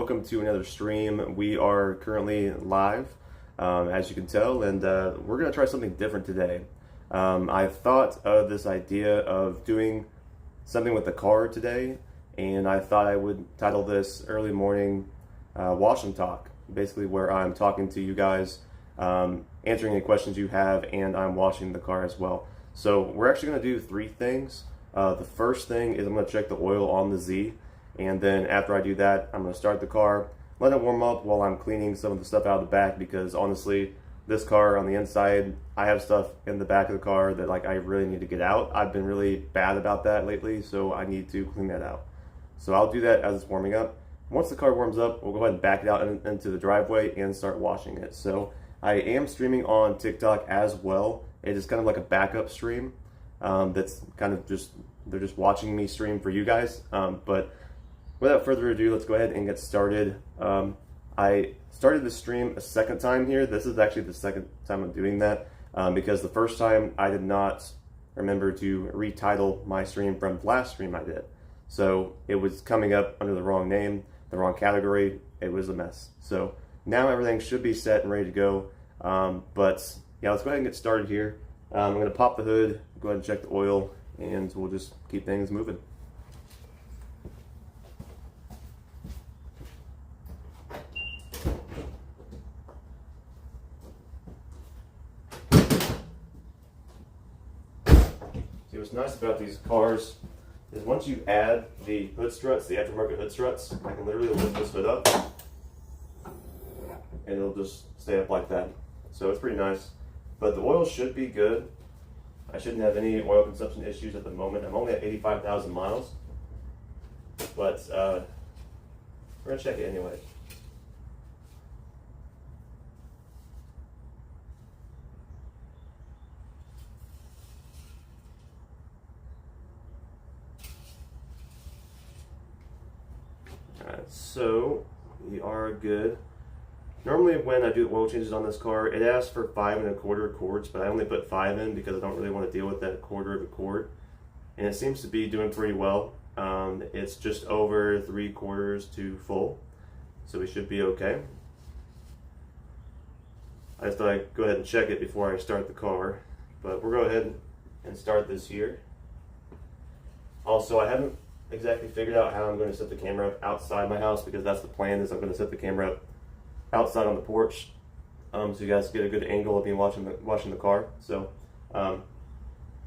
welcome to another stream. We are currently live, as you can tell, and we're going to try something different today. I thought of this idea of doing something with the car today, and I thought I would title this Early Morning Wash and Talk, basically where I'm talking to you guys, answering any questions you have, and I'm washing the car as well. So we're actually going to do three things. The first thing is I'm going to check the oil on the Z. And then after I do that, I'm going to start the car, let it warm up while I'm cleaning some of the stuff out of the back, because honestly, this car on the inside, I have stuff in the back of the car that I really need to get out. I've been really bad about that lately, so I need to clean that out. So I'll do that as it's warming up. Once the car warms up, we'll go ahead and back it out into the driveway and start washing it. So I am streaming on TikTok as well. It is kind of like a backup stream that's kind of they're just watching me stream for you guys. But without further ado, let's go ahead and get started. I started the stream a second time here. This is actually the second time I'm doing that because the first time I did not remember to retitle my stream from the last stream I did. So it was coming up under the wrong name, the wrong category. It was a mess. So now everything should be set and ready to go. But yeah, let's go ahead and get started here. I'm going to pop the hood, go ahead and check the oil, and we'll just keep things moving. See, what's nice about these cars is once you add the hood struts, the aftermarket hood struts, I can literally lift this hood up and it'll just stay up like that. So it's pretty nice. But the oil should be good. I shouldn't have any oil consumption issues at the moment. I'm only at 85,000 miles. But we're going to check it anyway. Alright, so we are good. Normally when I do oil changes on this car, it asks for 5 1/4 quarts, but I only put 5 in because I don't really want to deal with that 1/4 of a quart. And it seems to be doing pretty well. It's just over 3/4 to full, so we should be okay. I just thought I'd go ahead and check it before I start the car, but we'll go ahead and start this here. Also, I haven't exactly figured out how I'm going to set the camera up outside my house, because that's the plan, is I'm going to set the camera up outside on the porch, so you guys get a good angle of me washing the car. So I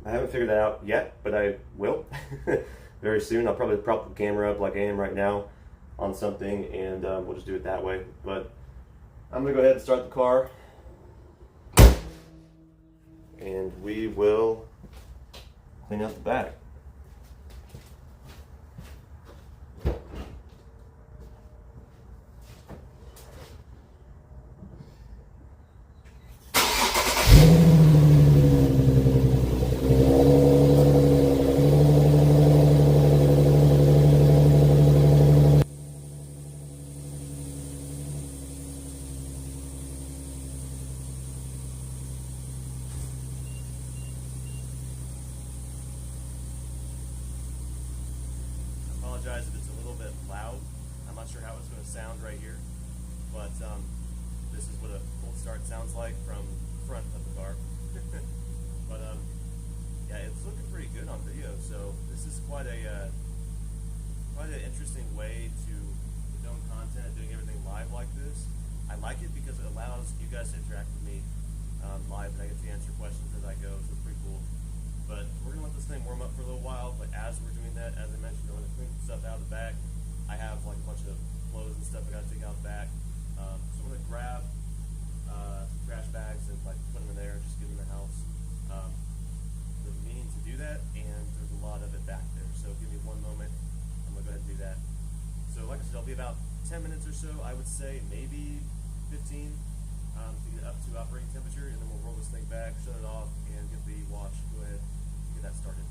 haven't figured that out yet, but I will very soon. I'll probably prop the camera up like I am right now on something, and we'll just do it that way. But I'm gonna go ahead and start the car, and we will clean out the back. If it's a little bit loud. I'm not sure how it's going to sound right here, but this is what a full start sounds like from the front of the car. But yeah, it's looking pretty good on video, so this is quite an interesting way to film content, doing everything live like this. I like it because it allows you guys to interact with me live, and I get to answer questions as I go, so it's pretty cool. But we're going to let this thing warm up for a little while, but as we're doing that, as I mentioned, I'm going to clean some stuff out of the back. I have a bunch of clothes and stuff I got to take out the back. So I'm going to grab some trash bags and put them in there and just get them in the house. Been meaning to do that, and there's a lot of it back there. So give me one moment. I'm going to go ahead and do that. So like I said, it'll be about 10 minutes or so, I would say, maybe 15 to get up to operating temperature, and then we'll roll this thing back, shut it off, and get the wash. Go ahead. Get that started.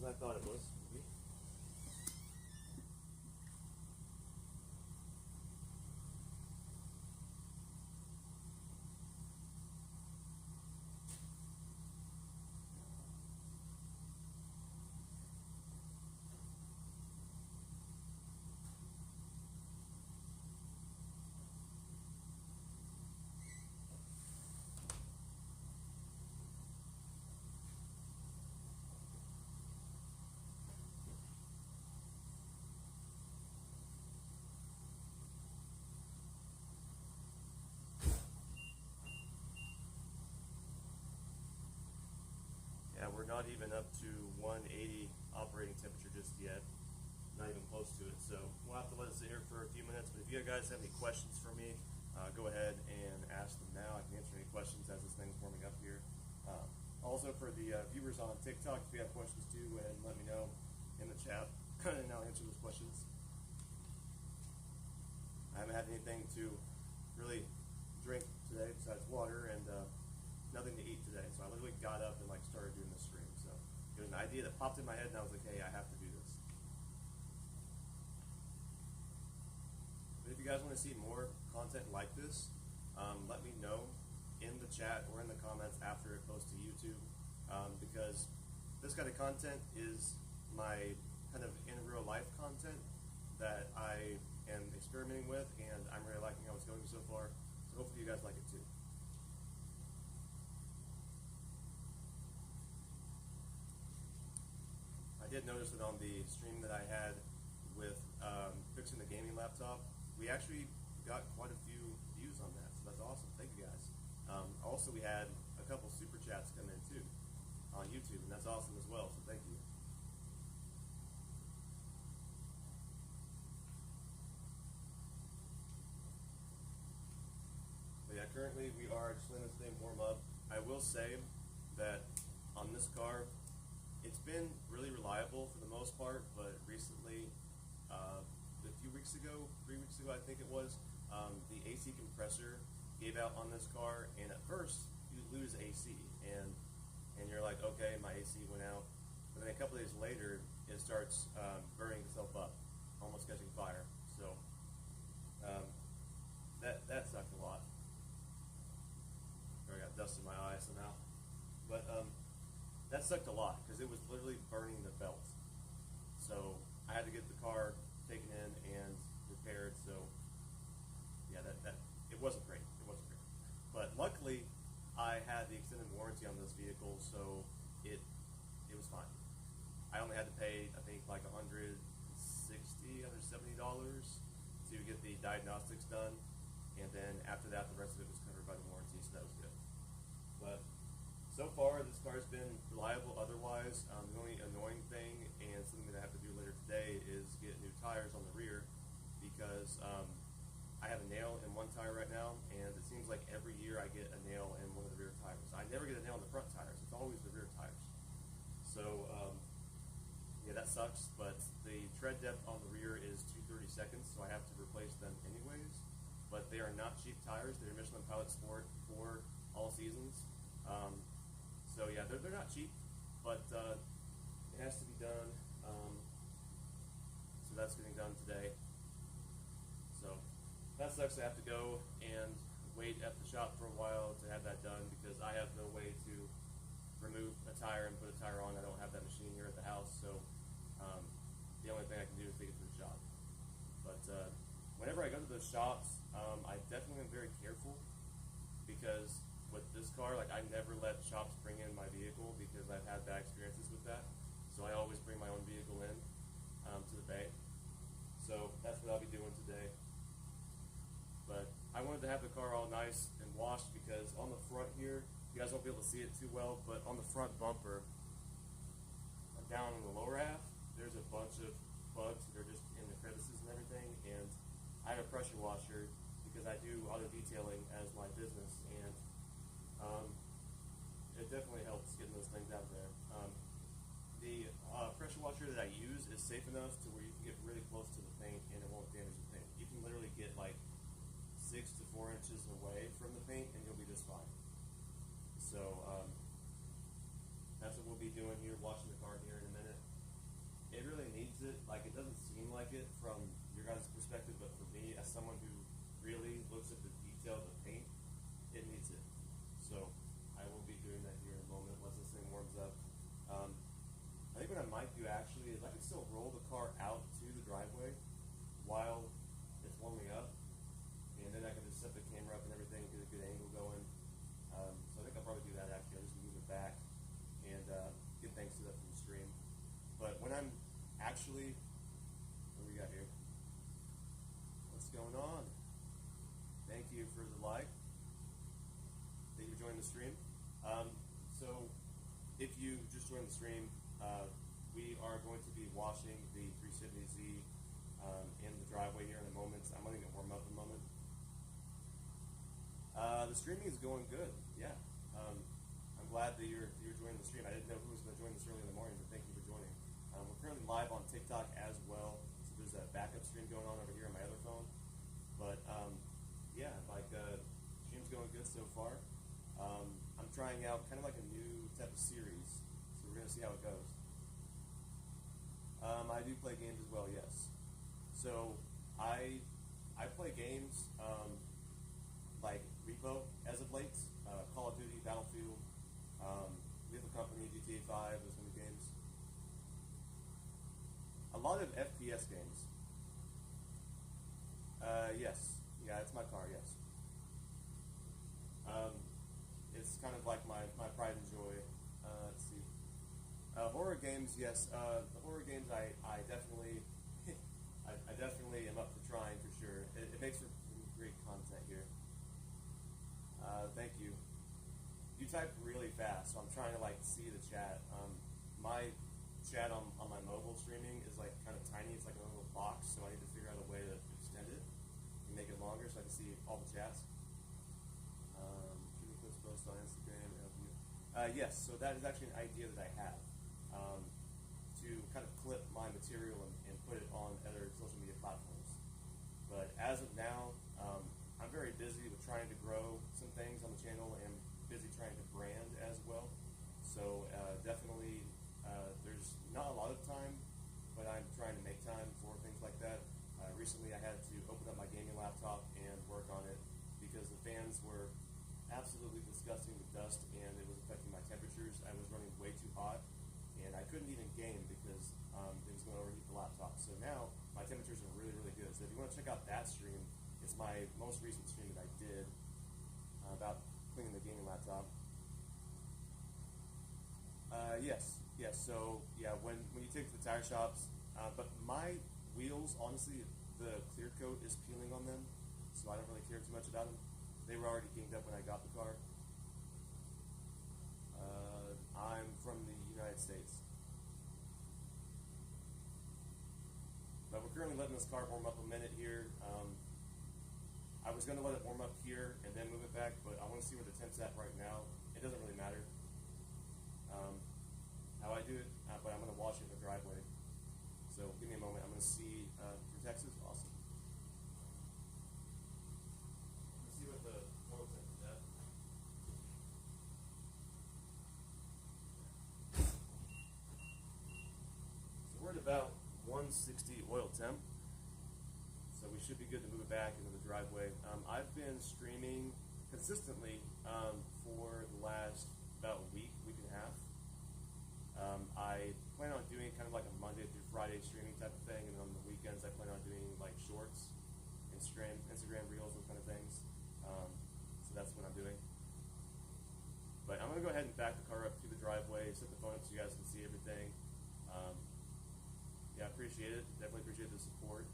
as I thought it was. Yeah, we're not even up to 180 operating temperature just yet. Not even close to it. So we'll have to let it sit here for a few minutes. But if you guys have any questions for me, go ahead and ask them now. I can answer any questions as this thing's warming up here. Also, for the viewers on TikTok, if you have questions too, go ahead and let me know in the chat, and I'll answer those questions. I haven't had anything to really drink today besides water and nothing to eat today. So I literally got up and like started doing this stream. So it was an idea that popped in my head, and I was like, hey, I have to do this. But if you guys want to see more content like this, let me know in the chat or in the comments after it posts to YouTube, because this kind of content is my kind of in real life content that I am experimenting with, and I'm really liking how it's going so far. So hopefully you guys like it too. I did notice that on the stream that I had with fixing the gaming laptop, we actually got quite a few views on that, so that's awesome. Thank you guys. Also, we had a couple super chats come in too on YouTube, and that's awesome as well, so thank you. But yeah, currently we are just letting this thing warm up. I will say that on this car, it's been really reliable for the most part, but recently, a few weeks ago, 3 weeks ago I think it was, the AC compressor gave out on this car, and at first you lose AC, and you're like, okay, my AC went out, but then a couple days later it starts burning itself up, almost catching fire. So that sucked a lot. I got dust in my eye somehow, but that sucked a lot because it was literally burning the belt. So I had to get the car taken in and repaired. So yeah, that it wasn't great. It wasn't great. But luckily, I had the extended warranty on this vehicle, so it was fine. I only had to pay, I think, like $160, $170 to get the diagnostics done, and then after that, the rest of it was covered by the warranty, so that was good. But so far, this car's been reliable otherwise. The only annoying thing, and something that I have to do later today, is get new tires on the rear, because I have a nail in one tire right now, and it seems like every year I get a nail in one of the rear tires. I never get a nail in the front tires. It's always the rear tires. So, yeah, that sucks, but the tread depth on the rear is 2/32, so I have to replace them anyways. But they are not cheap tires. They're Michelin Pilot Sport for all seasons. So yeah, they're not cheap, but it has to be done. So that's getting done today. So that sucks. I have to go and wait at the shop for a while to have that done, because I have no way to remove a tire and put a tire on. I don't have that machine here at the house, so the only thing I can do is take it to the shop. But whenever I go to those shops, I definitely am very careful, because with this car, like, I never let shops bring in my vehicle because I've had bad experiences with that. So I always bring my own vehicle in to the bay. So that's what I'll be doing today. But I wanted to have the car all nice and washed, because on the front here, you guys won't be able to see it too well, but on the front bumper, down in the lower half, there's a bunch of bugs that are just in the crevices and everything. And I have a pressure washer because I do auto detailing as my business, and it definitely helps getting those things out there. The pressure washer that I use is safe enough to where you can get really close to the paint and it won't damage the paint. You can literally get like 6 to 4 inches away from the paint and you'll be just fine. So that's what we'll be doing here, washing the car here in a minute. it. Like, it doesn't seem like it from your guys' perspective, but for me, as someone who really looks at the detail of the paint, it needs it. So I will be doing that here in a moment once this thing warms up. I think what I might do actually is I can still roll the car out to the driveway while it's warming up, and then I can just set the camera up and everything, get a good angle going. So I think I'll probably do that actually. I'll just move it back and get things set up from the stream. But when I'm actually, what do we got here? What's going on? Thank you for the like. Thank you for joining the stream. So if you just joined the stream, we are going to be washing the 370Z in the driveway here in a moment. I'm letting it warm up in a moment. The streaming is going good. Yeah. I'm glad that you're joining the stream. I didn't know who was going to join this early in the morning, but thank you for joining. We're currently live on TikTok as well, so there's a backup stream going on over here on my other phone. But yeah, like stream's going good so far. I'm trying out kind of like a new type of series, so we're going to see how it goes. I do play games as well, yes. So I play games like Repo as of late, Call of Duty, Battlefield, Lethal Company, GTA 5, those kind of games. A lot of FPS games. Yes. Yeah, it's my car, yes. It's kind of like my pride and joy. Let's see. Horror games, yes. The horror games, I definitely, I definitely am up for trying for sure. It makes for great content here. Thank you. You type really fast, so I'm trying to like see the chat. My chat on my mobile streaming is like kind of tiny. It's like a little box, so I need to figure out a way to extend it and make it longer so I can see all the chats. Shooting clips post on Instagram. Yes, so that is actually an idea that I have to kind of clip my material and put it on other social media platforms. But as of now, I'm very busy with trying to grow some things on the channel and busy trying to brand as well. So definitely there's not a lot of time, but I'm trying to make time for things like that. Recently I had to open up my gaming laptop and work on it because the fans were absolutely disgusting with dust and it was affecting my temperatures. I was running way too hot and I couldn't even game because it was going to overheat the laptop. So now my temperatures are really, really good. So if you want to check out that stream, it's my most recent stream that I did about cleaning the gaming laptop. Yes. So yeah, when you take it to the tire shops, but my wheels, honestly, the clear coat is peeling on them, so I don't really care too much about them. They were already kinged up when I got the car. I'm from the United States. But we're currently letting this car warm up a minute here. I was going to let it warm up here and then move it back, but I want to see where the temp's at right now. It doesn't really matter how I do it, but I'm going to wash it in the driveway. So give me a moment. I'm going to see for Texas. Awesome. Let's see what the oil temp is at. So we're at about 160 oil temp. So we should be good to move it back into the driveway. I've been streaming consistently for the last about a week and a half. I plan on doing kind of like a Monday through Friday streaming type of thing, and on the weekends I plan on doing like shorts, Instagram reels, those kind of things. So that's what I'm doing. But I'm going to go ahead and back the car up to the driveway, set the phone up so you guys can see everything. Yeah, I appreciate it. Definitely appreciate the support.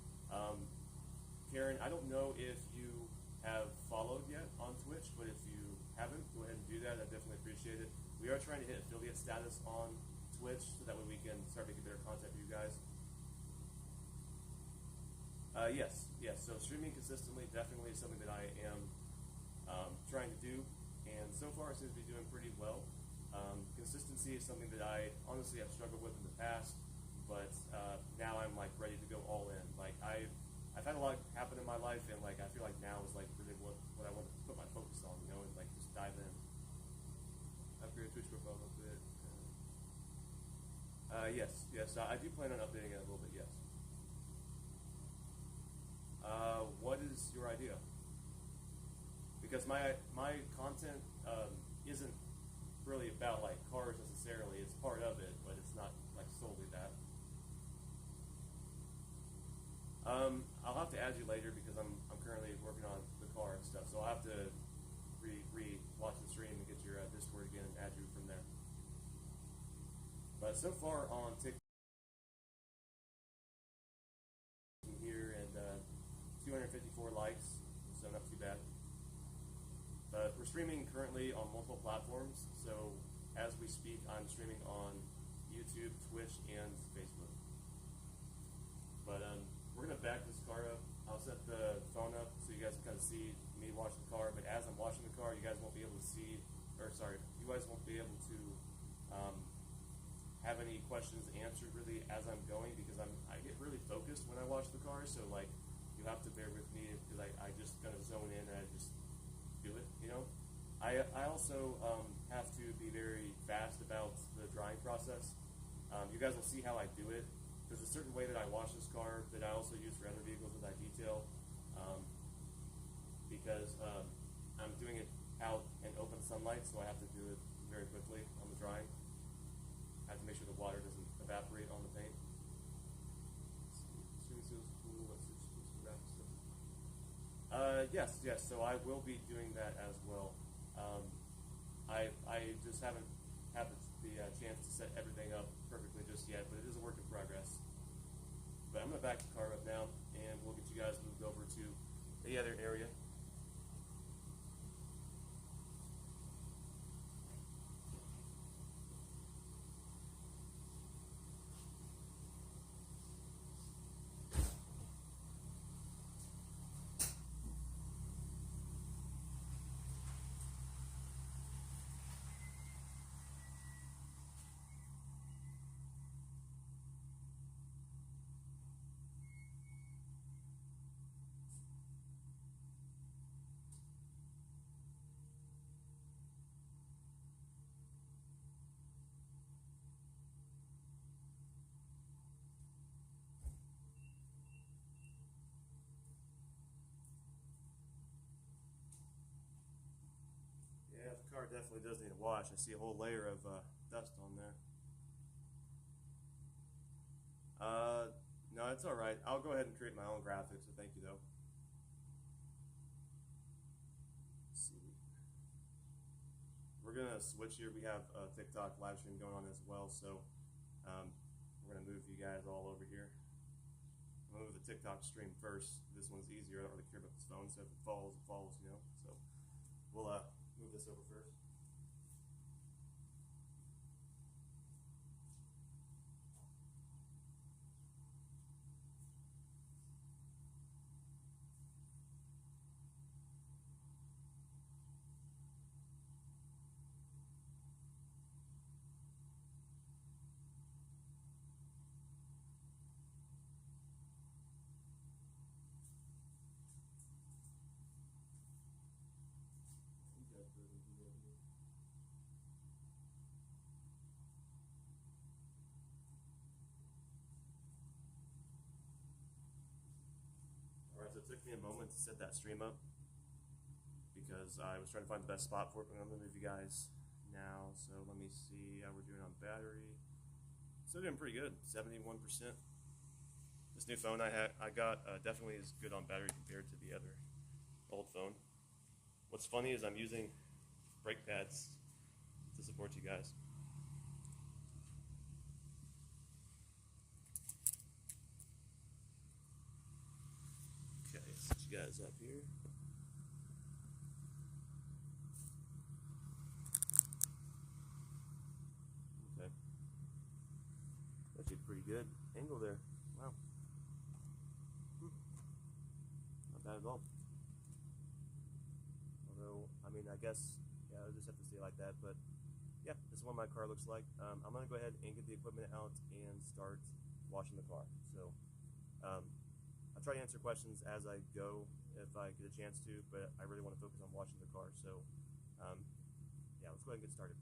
Karen, I don't know if you have followed yet on Twitch, but if you haven't, go ahead and do that. I definitely appreciate it. We are trying to hit affiliate status on Twitch, so that way we can start making better content for you guys. Yes. So streaming consistently definitely is something that I am trying to do, and so far it seems to be doing pretty well. Consistency is something that I honestly have struggled with in the past, but now I'm like ready to go all in. Like I've had a lot happen in my life, and like I feel like now is like really what I want to put my focus on, you know, and like just dive in. Upgrade Twitch profile a bit. Yes, I do plan on updating it a little bit. Yes. What is your idea? Because my content isn't really about like cars necessarily. It's part of it, but it's not like solely that. I'll have to add you later because I'm currently working on the car and stuff. So I'll have to watch the stream and get your Discord again and add you from there. But so far on TikTok here and 254 likes, so not too bad. But we're streaming currently on multiple platforms. So as we speak, I'm streaming on YouTube, Twitch, and Facebook. But we're gonna back this car up. I'll set the phone up so you guys can kind of see me watch the car. But as I'm watching the car, you guys won't be able to see, or sorry, you guys won't be able to have any questions answered really as I'm going because I get really focused when I watch the car. So like you have to bear with me because I just kind of zone in and I just do it. You know, I also have to be very fast about the drying process. You guys will see how I do it. There's a certain way that I wash this car that I also use for other vehicles that I detail because I'm doing it out in open sunlight, so I have to do it very quickly on the drying. I have to make sure the water doesn't evaporate on the paint. Yes. So I will be doing that as well. I just haven't had the chance to set everything up perfectly just yet, but it is a work in progress. But I'm going to back the car up now, and we'll get you guys moved over to the other area. Yeah, the car definitely does need a wash. I see a whole layer of dust on there. No, it's all right. I'll go ahead and create my own graphics, so thank you, though. Let's see. We're going to switch here. We have a TikTok live stream going on as well, so we're going to move you guys all over here. I'm going to move the TikTok stream first. This one's easier. I don't really care about this phone, so if it falls, you know. So we'll move this over first. All right, so it took me a moment to set that stream up because I was trying to find the best spot for it, but I'm going to move you guys now. So let me see how we're doing on battery. Still doing pretty good, 71%. This new phone I got definitely is good on battery compared to the other old phone. What's funny is I'm using brake pads to support you guys. Okay, set you guys up here. Okay. That's a pretty good angle there. Wow. Not bad at all. Although, I mean, I guess, yeah, I'll just have to stay like that. But yeah, this is what my car looks like. I'm going to go ahead and get the equipment out and start washing the car. So I'll try to answer questions as I go if I get a chance to, but I really want to focus on washing the car. So yeah, let's go ahead and get started.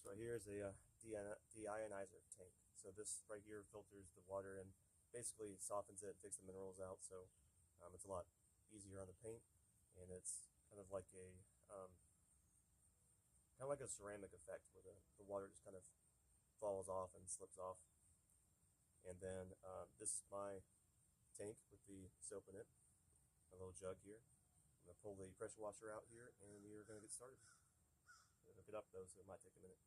This right here is a deionizer tank. So this right here filters the water and basically softens it, takes the minerals out. So it's a lot easier on the paint, and it's kind of like a ceramic effect where the water just kind of falls off and slips off. And then this is my tank with the soap in it, a little jug here. I'm going to pull the pressure washer out here, and we are going to get started. I'm going to hook it up though, so it might take a minute.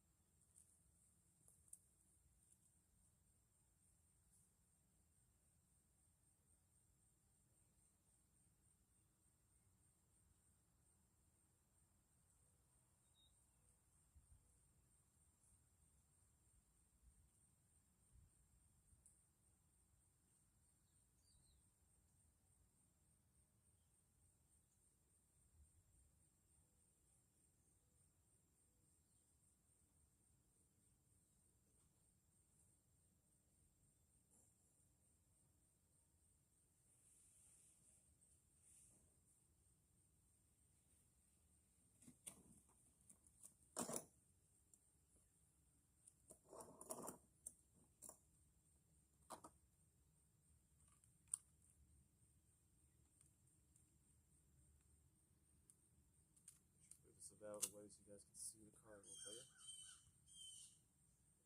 Move this out of the way so you guys can see the car a little better.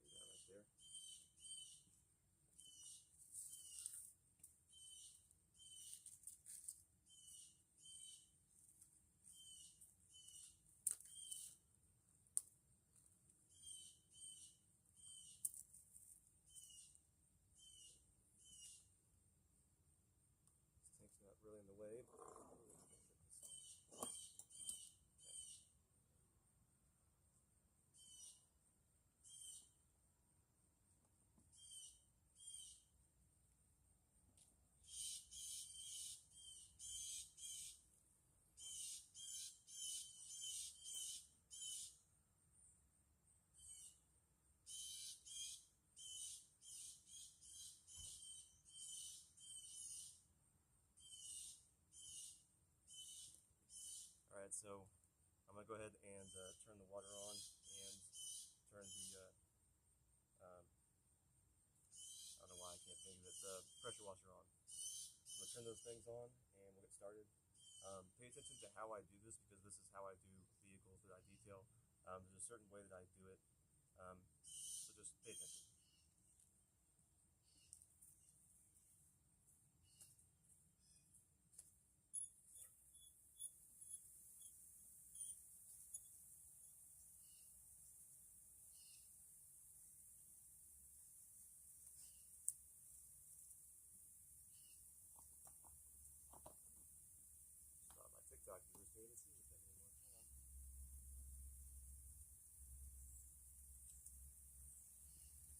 Leave that right there. This tank's not really in the way. Alright, so I'm going to go ahead and turn the water on and turn the, I don't know why I can't think of it, the pressure washer on. I'm going to turn those things on and we'll get started. Pay attention to how I do this, because this is how I do vehicles that I detail. There's a certain way that I do it, so just pay attention. My TikTok viewers can't even see anything anymore. Hold on.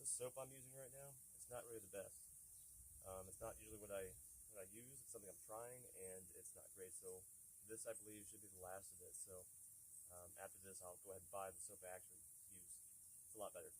the soap I'm using right now, it's not really the best. It's not usually what I use. It's something I'm trying, and it's not great. So this, I believe, should be the last of it. So after this, I'll go ahead and buy the soap I actually use. It's a lot better.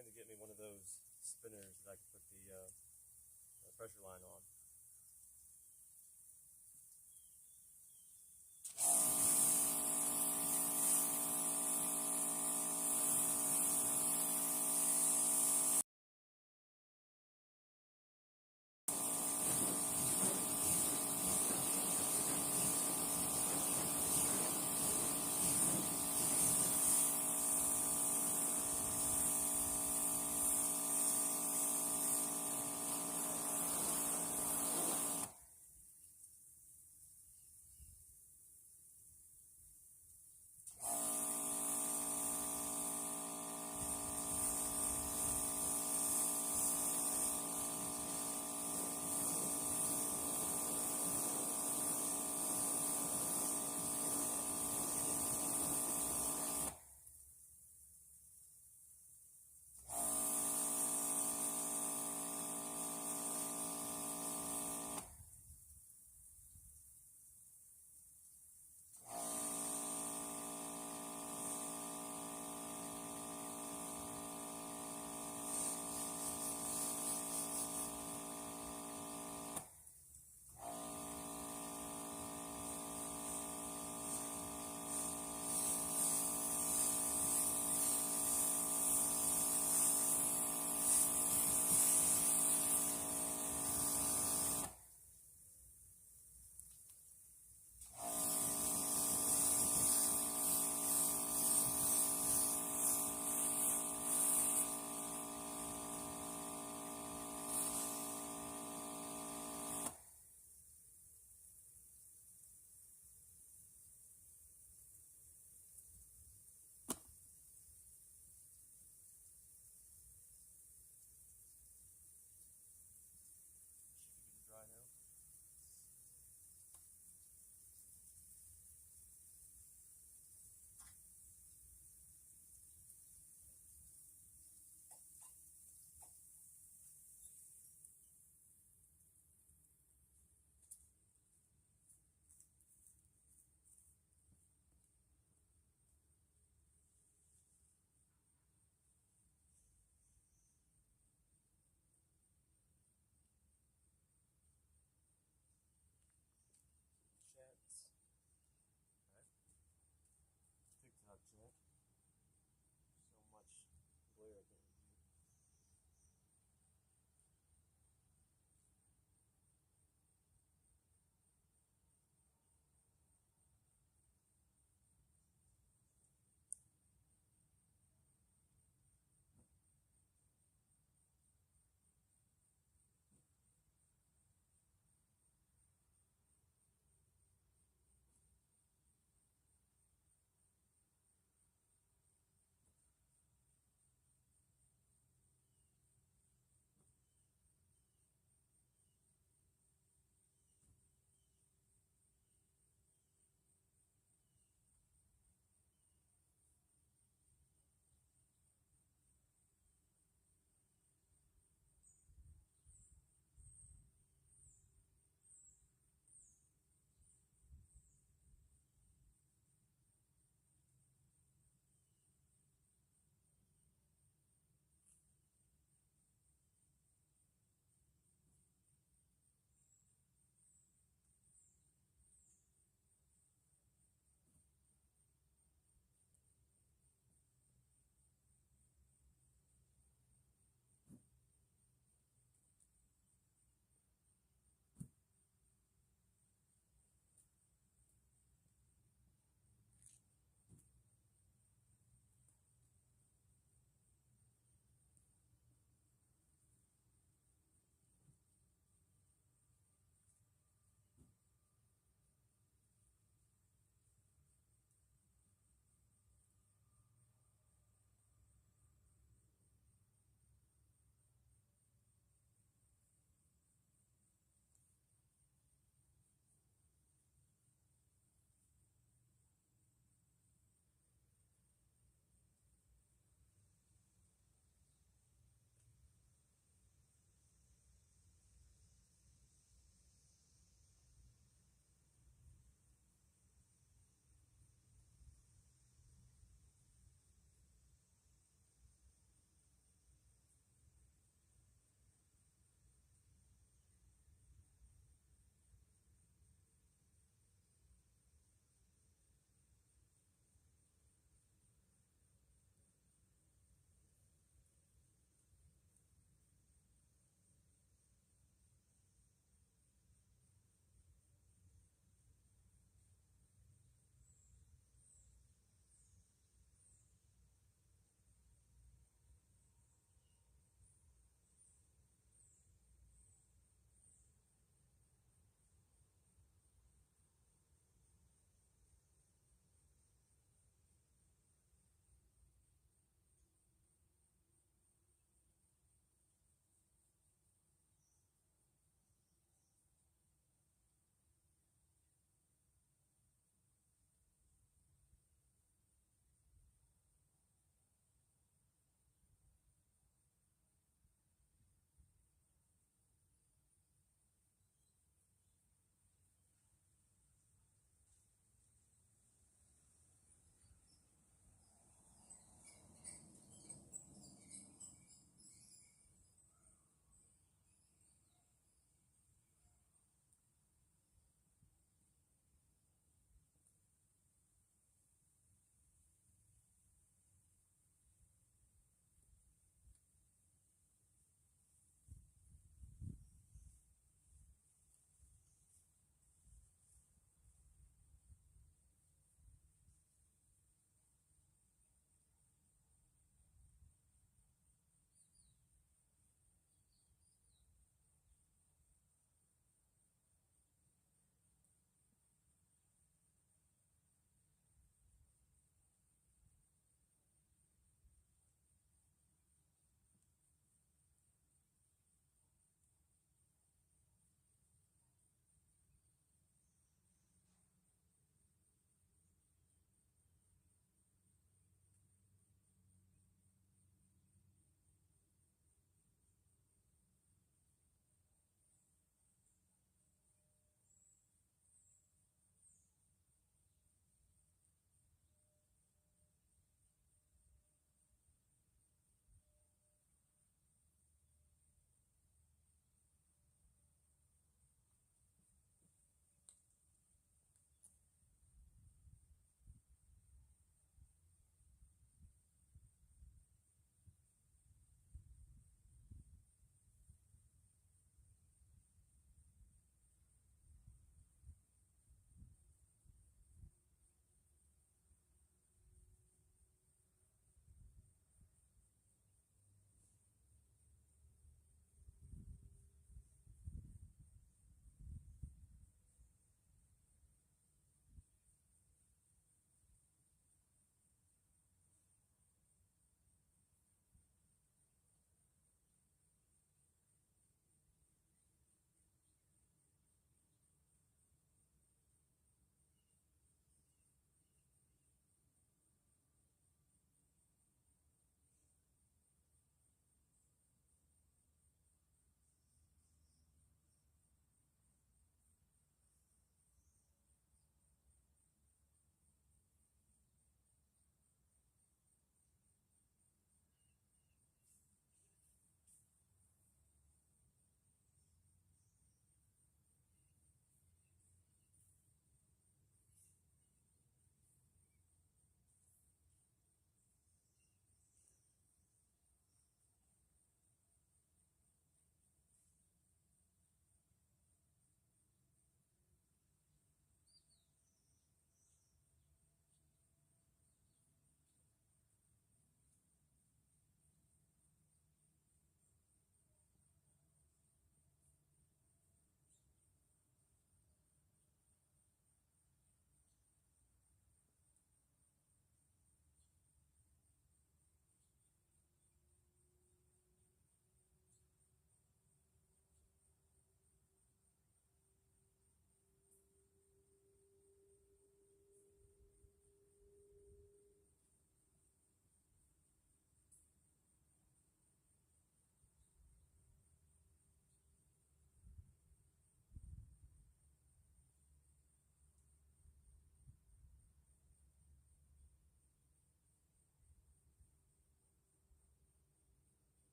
I need to get me one of those spinners that I can put the pressure line on.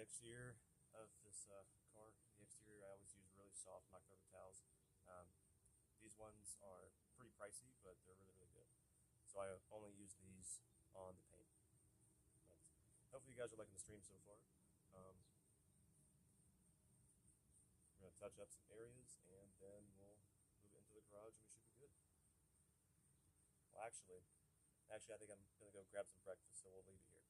exterior of this car. The exterior I always use really soft microfiber towels. Um, these ones are pretty pricey, but they're really good. So I only use these on the paint. But hopefully you guys are liking the stream so far. We're going to touch up some areas and then we'll move it into the garage and we should be good. Well, actually, I think I'm going to go grab some breakfast, so we'll leave it here.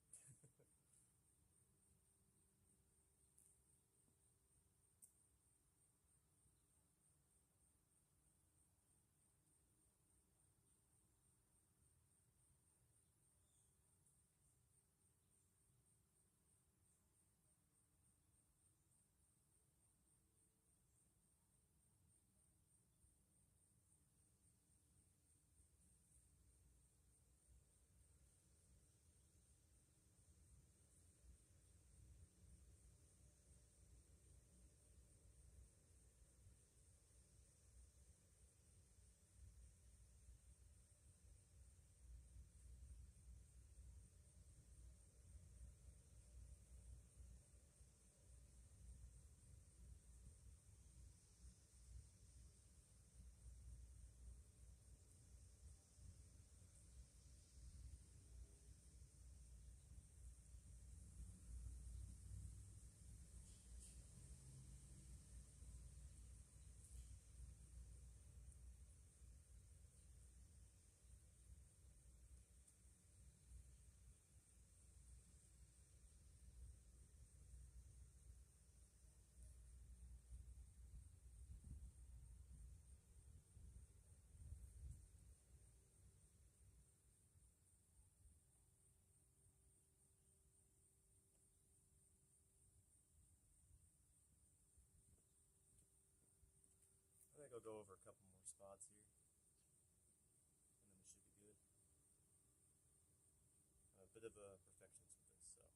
I think I'll go over a couple more spots here, and then we should be good. I'm a bit of a perfectionist with this, so.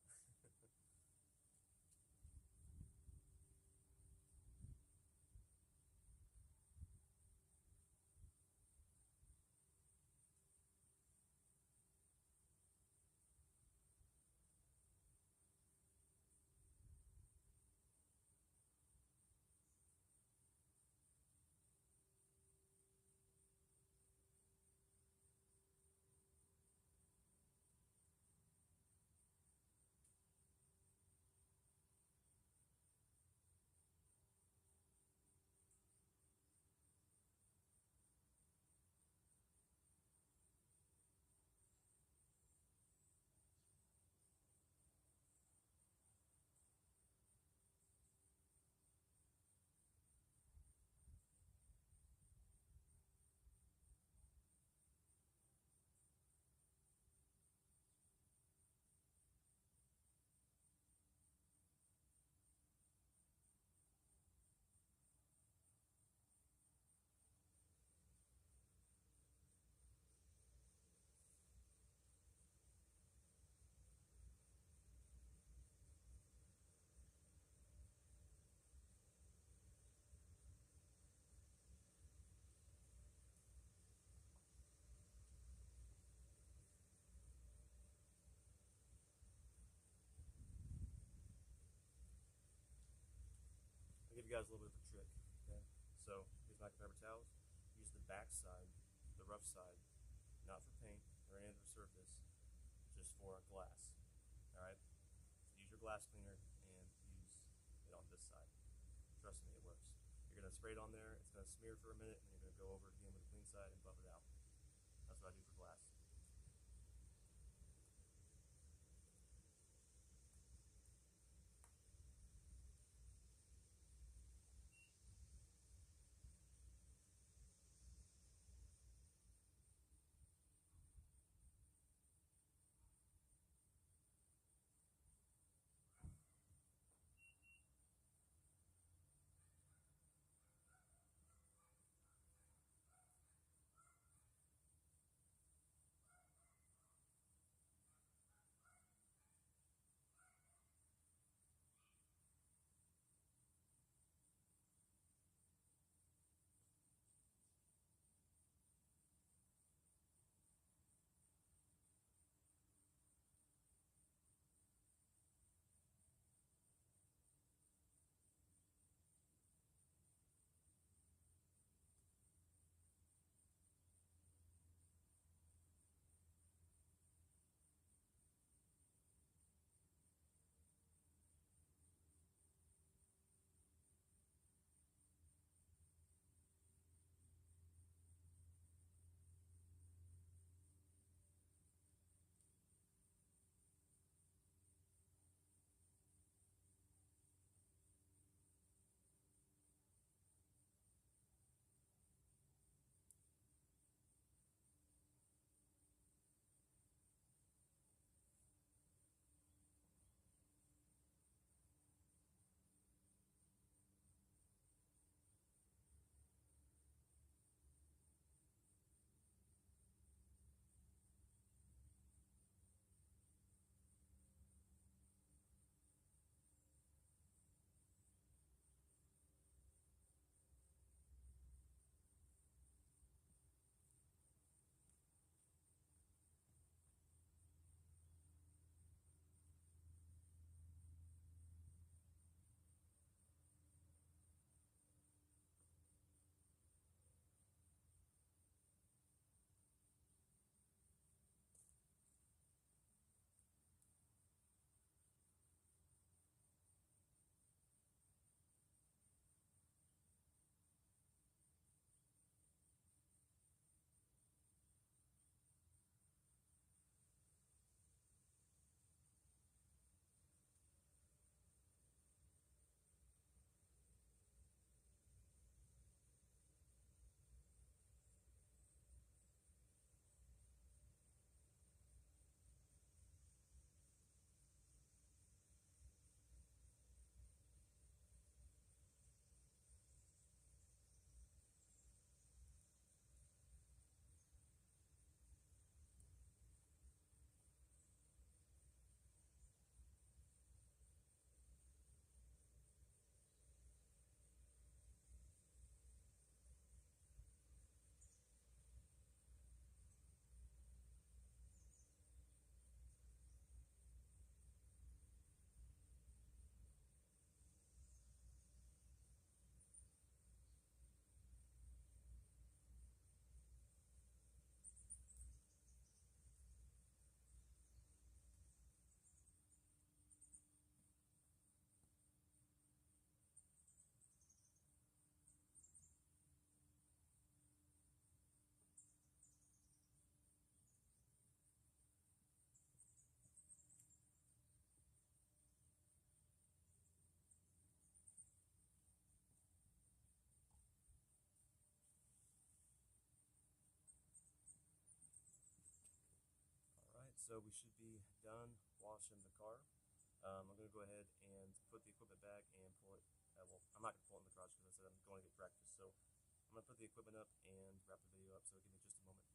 I'll give you guys a little bit of a trick. Okay, so these microfiber towels, use the back side, the rough side, not for paint or any other surface, just for glass. All right, so use your glass cleaner and use it on this side. Trust me, it works. You're gonna spray it on there. It's gonna smear for a minute, and then you're gonna go over it again with the clean side and buff it out. That's what I do for glass. so we should be done washing the car. I'm going to go ahead and put the equipment back and pull it. Well, I'm not going to pull it in the garage because I said I'm going to get breakfast. So I'm going to put the equipment up and wrap the video up. So give me just a moment.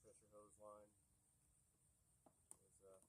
Pressure hose line is not great.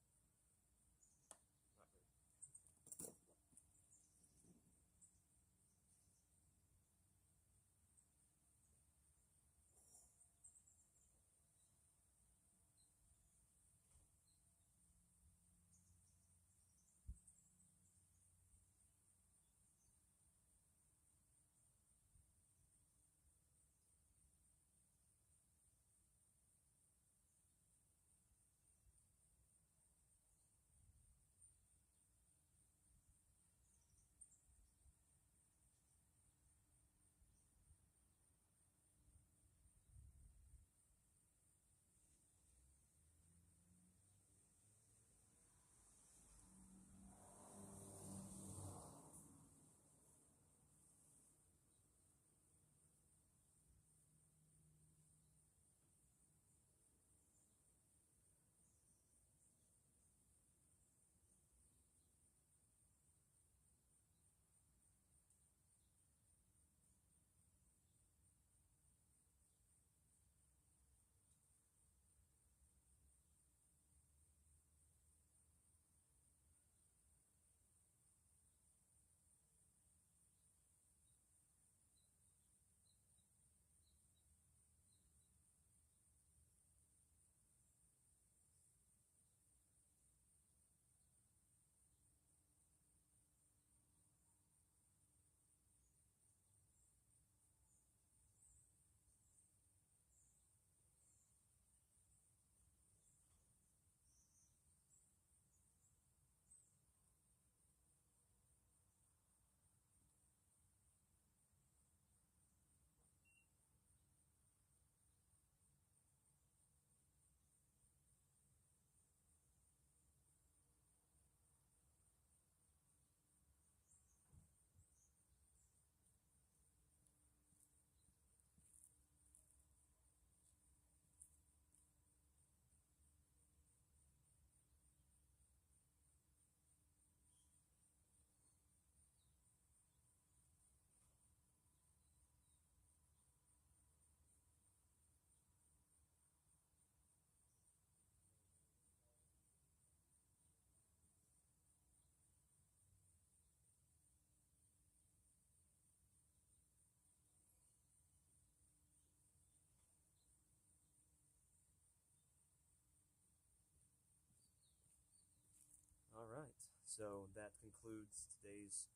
All right, so that concludes today's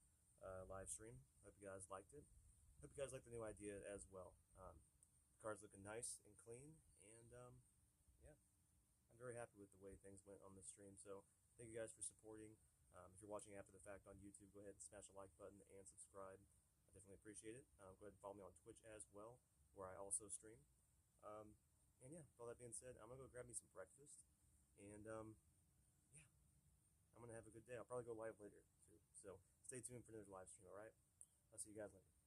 live stream. Hope you guys liked it. Hope you guys like the new idea as well. The car's looking nice and clean, and yeah, have a great very happy with the way things went on the stream. So thank you guys for supporting. If you're watching after the fact on YouTube, go ahead and smash the like button and subscribe. I definitely appreciate it. Go ahead and follow me on Twitch as well, where I also stream. And yeah, with all that being said, I'm gonna go grab me some breakfast, and yeah, I'm gonna have a good day. I'll probably go live later too. So stay tuned for another live stream. All right, I'll see you guys later.